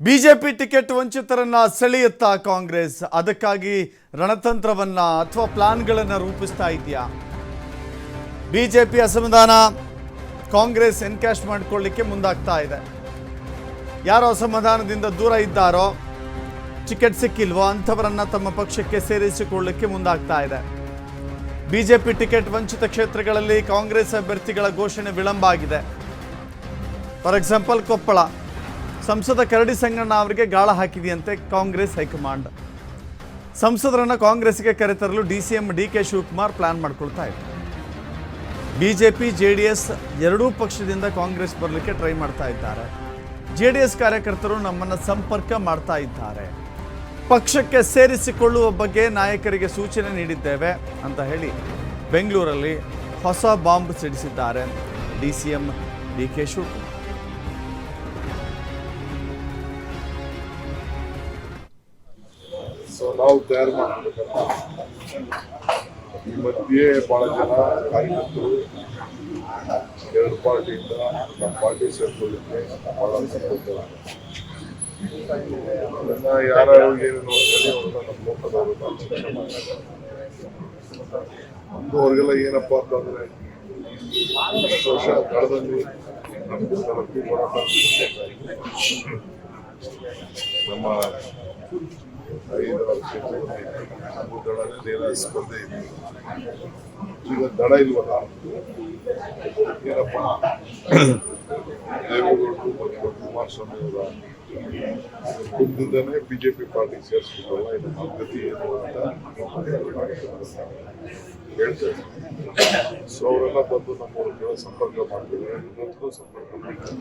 BJP ticket ವಂಚಿತರನ್ನ ಸೆಳೆಯುತ್ತಾ Congress ಅದಕ್ಕಾಗಿ ರಣತಂತ್ರವನ್ನ ಅಥವಾ ಪ್ಲಾನ್ಗಳನ್ನು ರೂಪಿಸ್ತಾ ಇದೆಯಾ? ಬಿಜೆಪಿ ಅಸಮಾಧಾನ ಕಾಂಗ್ರೆಸ್ ಎನ್ಕ್ಯಾಶ್ ಮಾಡಿಕೊಳ್ಳಿಕ್ಕೆ ಮುಂದಾಗ್ತಾ ಇದೆ. ಯಾರೋ ಅಸಮಾಧಾನದಿಂದ ದೂರ ಇದ್ದಾರೋ, ಟಿಕೆಟ್ ಸಿಕ್ಕಿಲ್ವೋ ಅಂಥವರನ್ನ ತಮ್ಮ ಪಕ್ಷಕ್ಕೆ ಸೇರಿಸಿಕೊಳ್ಳಿಕ್ಕೆ ಮುಂದಾಗ್ತಾ ಇದೆ. ಬಿಜೆಪಿ ಟಿಕೆಟ್ ವಂಚಿತ ಕ್ಷೇತ್ರಗಳಲ್ಲಿ ಕಾಂಗ್ರೆಸ್ ಅಭ್ಯರ್ಥಿಗಳ ಘೋಷಣೆ ವಿಳಂಬ ಆಗಿದೆ. ಫಾರ್ ಎಕ್ಸಾಂಪಲ್ ಕೊಪ್ಪಳ ಸಂಸದ ಕರಡಿ ಸಂಗಣ್ಣ ಅವರಿಗೆ ಗಾಳ ಹಾಕಿದೆಯಂತೆ ಕಾಂಗ್ರೆಸ್ ಹೈಕಮಾಂಡ್. ಸಂಸದರನ್ನ ಕಾಂಗ್ರೆಸ್ಗೆ ಕರೆತರಲು ಡಿಸಿಎಂ ಡಿಕೆ ಶಿವಕುಮಾರ್ ಪ್ಲಾನ್ ಮಾಡ್ಕೊಳ್ತಾ ಇದ್ದಾರೆ. ಬಿಜೆಪಿ ಜೆಡಿಎಸ್ ಎರಡೂ ಪಕ್ಷದಿಂದ ಕಾಂಗ್ರೆಸ್ ಬರಲಿಕ್ಕೆ ಟ್ರೈ ಮಾಡ್ತಾ ಇದ್ದಾರೆ. ಜೆಡಿಎಸ್ ಕಾರ್ಯಕರ್ತರು ನಮ್ಮನ್ನು ಸಂಪರ್ಕ ಮಾಡ್ತಾ ಇದ್ದಾರೆ. ಪಕ್ಷಕ್ಕೆ ಸೇರಿಸಿಕೊಳ್ಳುವ ಬಗ್ಗೆ ನಾಯಕರಿಗೆ ಸೂಚನೆ ನೀಡಿದ್ದೇವೆ ಅಂತ ಹೇಳಿ ಬೆಂಗಳೂರಲ್ಲಿ ಹೊಸ ಬಾಂಬ್ ಸಿಡಿಸಿದ್ದಾರೆ ಡಿಸಿಎಂ ಡಿಕೆ ಶಿವಕುಮಾರ್. ನಾವು ತಯಾರು ಮಾಡಬೇಕಲ್ಲ. ಈ ಮಧ್ಯೆ ಬಹಳ ಜನ ಕಾರ್ಯಕರ್ತರು ಎರಡು ಪಾರ್ಟಿಯಿಂದ ನಮ್ಮ ಪಾರ್ಟಿ ಸೇರ್ಕೊಳ್ಳಿಕ್ಕೆ ಬಹಳ ಸಂತೋಷ. ಅದನ್ನ ಯಾರು ಏನು ನೋಡ್ತಾರೆ ಅವ್ರನ್ನ ನಮ್ಮ ಲೋಕದವರು ಒಂದು ಅವ್ರಿಗೆಲ್ಲ ಏನಪ್ಪ ಅಂತಂದ್ರೆ ಇಷ್ಟು ವರ್ಷ ಕಾಲದಲ್ಲಿ ನಮ್ಗೆ ನಮ್ಮ 5 ಕ್ಷೇತ್ರಗಳಲ್ಲಿ ನಮಗೂ ದಳನೇ ನೇರ ಸ್ಪರ್ಧೆ ಇದೆ. ಈಗ ದಳ ಇಲ್ವಲ್ಲ, ಏನಪ್ಪ ದೇವೇಗೌಡರು ಮತ್ತು ಕುಮಾರಸ್ವಾಮಿ ಅವರ ಕುಂದನೇ ಬಿಜೆಪಿ ಪಾರ್ಟಿ ಸೇರಿಸ್ಬಿಟ್ಟಲ್ಲ, ಇದು ನಮ್ಮ ಗತಿ ಏನು ಅಂತ ಹೇಳ್ತಾರೆ. ಸೊ ಅವರೆಲ್ಲ ಬಂದು ನಮ್ಮವ್ರ ಸಂಪರ್ಕ ಮಾಡ್ತಿದ್ದಾರೆ, ಇನ್ನೊಂದು ಸಂಪರ್ಕ ಮಾಡ್ತಾರೆ.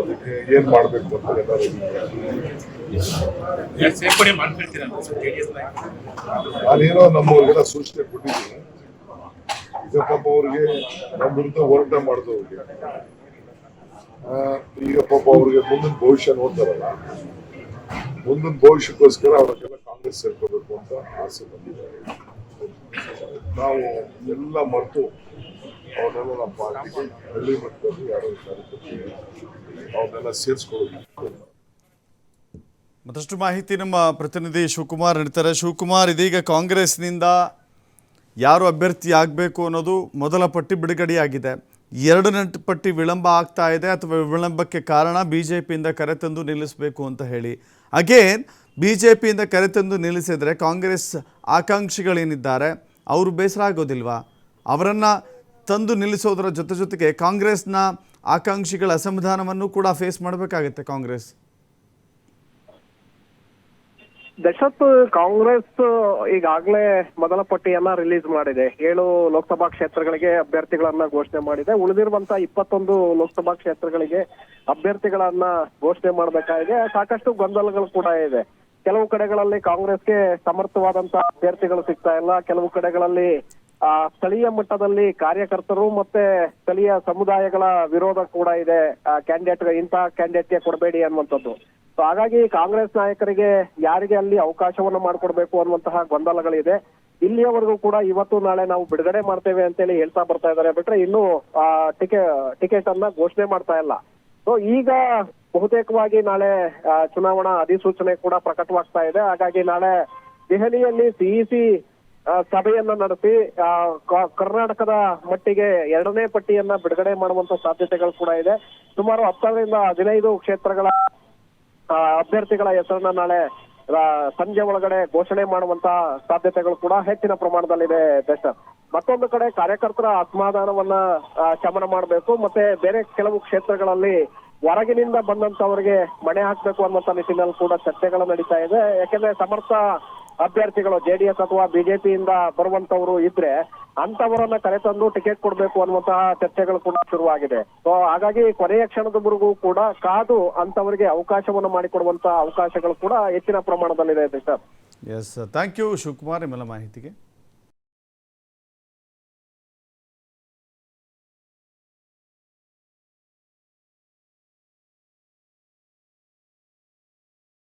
ಅದಕ್ಕೆ ಏನ್ ಮಾಡ್ಬೇಕು ಅಂತ ನಾನೇನೋ ನಮ್ಮವ್ರಿಗೆಲ್ಲ ಸೂಚನೆ ಕೊಟ್ಟಿದ್ದೀನಿ. ಈಗ ಪಾಪ ಅವ್ರಿಗೆ ನಮ್ಮ ವಿರುದ್ಧ ಹೋರಾಟ ಮಾಡಿದವ್ರಿಗೆ ಈಗ ಪಾಪ ಅವ್ರಿಗೆ ಮುಂದಿನ ಭವಿಷ್ಯ ನೋಡ್ತಾರಲ್ಲ, ಮುಂದಿನ ಭವಿಷ್ಯಕ್ಕೋಸ್ಕರ ಅವ್ರಿಗೆಲ್ಲ ಕಾಂಗ್ರೆಸ್ ಸೇರ್ಕೋಬೇಕು ಅಂತ ಆಸೆ ಬಂದಿದೆ. ನಾವು ಎಲ್ಲ ಮರೆತು ಅವನ್ನೆಲ್ಲ ನಮ್ಮ ಪಾರ್ಟಿಗೆ ಹಳ್ಳಿ ಮಟ್ಟದಲ್ಲಿ ಯಾರೋ ಕಾರ್ಯಕರ್ತರು ಅವನ್ನೆಲ್ಲ ಸೇರಿಸ್ಕೊಳ್ಳೋದು. ಮತ್ತಷ್ಟು ಮಾಹಿತಿ ನಮ್ಮ ಪ್ರತಿನಿಧಿ ಶಿವಕುಮಾರ್ ನೀಡ್ತಾರೆ. ಶಿವಕುಮಾರ್, ಇದೀಗ ಕಾಂಗ್ರೆಸ್ನಿಂದ ಯಾರು ಅಭ್ಯರ್ಥಿ ಆಗಬೇಕು ಅನ್ನೋದು ಮೊದಲ ಪಟ್ಟಿ ಬಿಡುಗಡೆಯಾಗಿದೆ. ಎರಡನೇ ಪಟ್ಟಿ ವಿಳಂಬ ಆಗ್ತಾ ಇದೆ, ಅಥವಾ ವಿಳಂಬಕ್ಕೆ ಕಾರಣ ಬಿಜೆಪಿಯಿಂದ ಕರೆತಂದು ನಿಲ್ಲಿಸಬೇಕು ಅಂತ ಹೇಳಿ. ಅಗೇನ್ ಬಿಜೆಪಿಯಿಂದ ಕರೆತಂದು ನಿಲ್ಲಿಸಿದರೆ ಕಾಂಗ್ರೆಸ್ ಆಕಾಂಕ್ಷಿಗಳೇನಿದ್ದಾರೆ ಅವರು ಬೇಸರ ಆಗೋದಿಲ್ವಾ? ಅವರನ್ನು ತಂದು ನಿಲ್ಲಿಸೋದರ ಜೊತೆಗೆ ಕಾಂಗ್ರೆಸ್ನ ಆಕಾಂಕ್ಷಿಗಳ ಅಸಮಾಧಾನವನ್ನು ಕೂಡ ಫೇಸ್ ಮಾಡಬೇಕಾಗುತ್ತೆ ಕಾಂಗ್ರೆಸ್. ದಶರಥ್, ಕಾಂಗ್ರೆಸ್ ಈಗಾಗಲೇ ಮೊದಲ ಪಟ್ಟಿಯನ್ನ ರಿಲೀಸ್ ಮಾಡಿದೆ. 7 ಲೋಕಸಭಾ ಕ್ಷೇತ್ರಗಳಿಗೆ ಅಭ್ಯರ್ಥಿಗಳನ್ನ ಘೋಷಣೆ ಮಾಡಿದೆ. ಉಳಿದಿರುವಂತಹ 21 ಲೋಕಸಭಾ ಕ್ಷೇತ್ರಗಳಿಗೆ ಅಭ್ಯರ್ಥಿಗಳನ್ನ ಘೋಷಣೆ ಮಾಡಬೇಕಾಗಿದೆ. ಸಾಕಷ್ಟು ಗೊಂದಲಗಳು ಕೂಡ ಇದೆ. ಕೆಲವು ಕಡೆಗಳಲ್ಲಿ ಕಾಂಗ್ರೆಸ್ಗೆ ಸಮರ್ಥವಾದಂತಹ ಅಭ್ಯರ್ಥಿಗಳು ಸಿಗ್ತಾ ಇಲ್ಲ. ಕೆಲವು ಕಡೆಗಳಲ್ಲಿ ಸ್ಥಳೀಯ ಮಟ್ಟದಲ್ಲಿ ಕಾರ್ಯಕರ್ತರು ಮತ್ತೆ ಸ್ಥಳೀಯ ಸಮುದಾಯಗಳ ವಿರೋಧ ಕೂಡ ಇದೆ. ಇಂತಹ ಕ್ಯಾಂಡಿಡೇಟ್ಗೆ ಕೊಡಬೇಡಿ ಅನ್ನುವಂಥದ್ದು. ಸೊ ಹಾಗಾಗಿ ಕಾಂಗ್ರೆಸ್ ನಾಯಕರಿಗೆ ಯಾರಿಗೆ ಅಲ್ಲಿ ಅವಕಾಶವನ್ನ ಮಾಡಿಕೊಡ್ಬೇಕು ಅನ್ನುವಂತಹ ಗೊಂದಲಗಳಿದೆ. ಇಲ್ಲಿಯವರೆಗೂ ಕೂಡ ಇವತ್ತು ನಾಳೆ ನಾವು ಬಿಡುಗಡೆ ಮಾಡ್ತೇವೆ ಅಂತೇಳಿ ಹೇಳ್ತಾ ಬರ್ತಾ ಇದ್ದಾರೆ. ಬಿಟ್ರೆ ಇನ್ನೂ ಟಿಕೆಟ್ ಅನ್ನ ಘೋಷಣೆ ಮಾಡ್ತಾ ಇಲ್ಲ. ಸೊ ಈಗ ಬಹುತೇಕವಾಗಿ ನಾಳೆ ಚುನಾವಣಾ ಅಧಿಸೂಚನೆ ಕೂಡ ಪ್ರಕಟವಾಗ್ತಾ ಇದೆ. ಹಾಗಾಗಿ ನಾಳೆ ದೆಹಲಿಯಲ್ಲಿ ಸಿಇಸಿ ಸಭೆಯನ್ನ ನಡೆಸಿ ಕರ್ನಾಟಕದ ಮಟ್ಟಿಗೆ ಎರಡನೇ ಪಟ್ಟಿಯನ್ನ ಬಿಡುಗಡೆ ಮಾಡುವಂತ ಸಾಧ್ಯತೆಗಳು ಕೂಡ ಇದೆ. ಸುಮಾರು 10 ರಿಂದ 15 ಕ್ಷೇತ್ರಗಳ ಅಭ್ಯರ್ಥಿಗಳ ಹೆಸರನ್ನ ನಾಳೆ ಸಂಜೆ ಒಳಗಡೆ ಘೋಷಣೆ ಮಾಡುವಂತ ಸಾಧ್ಯತೆಗಳು ಕೂಡ ಹೆಚ್ಚಿನ ಪ್ರಮಾಣದಲ್ಲಿದೆ ದರ್ಶನ್. ಮತ್ತೊಂದು ಕಡೆ ಕಾರ್ಯಕರ್ತರ ಅಸಮಾಧಾನವನ್ನ ಶಮನ ಮಾಡಬೇಕು, ಮತ್ತೆ ಬೇರೆ ಕೆಲವು ಕ್ಷೇತ್ರಗಳಲ್ಲಿ ಹೊರಗಿನಿಂದ ಬಂದಂತವರಿಗೆ ಮಣೆ ಹಾಕ್ಬೇಕು ಅನ್ನುವಂತ ನಿಟ್ಟಿನಲ್ಲಿ ಕೂಡ ಚರ್ಚೆಗಳು ನಡೀತಾ ಇದೆ. ಯಾಕೆಂದ್ರೆ ಸಮರ್ಥ ಅಭ್ಯರ್ಥಿಗಳು ಜೆಡಿಎಸ್ ಅಥವಾ ಬಿಜೆಪಿಯಿಂದ ಬರುವಂತವರು ಇದ್ರೆ ಅಂತವರನ್ನ ಕರೆತಂದು ಟಿಕೆಟ್ ಕೊಡ್ಬೇಕು ಅನ್ನುವಂತಹ ಚರ್ಚೆಗಳು ಕೂಡ ಶುರುವಾಗಿದೆ. ಸೊ ಹಾಗಾಗಿ ಕೊನೆಯ ಕ್ಷಣದವರೆಗೂ ಕೂಡ ಕಾದು ಅಂತವರಿಗೆ ಅವಕಾಶವನ್ನು ಮಾಡಿಕೊಡುವಂತಹ ಅವಕಾಶಗಳು ಕೂಡ ಹೆಚ್ಚಿನ ಪ್ರಮಾಣದಲ್ಲಿದೆ sir. Yes, thank you Shivakumar ನಿಮ್ಮೆಲ್ಲ ಮಾಹಿತಿಗೆ.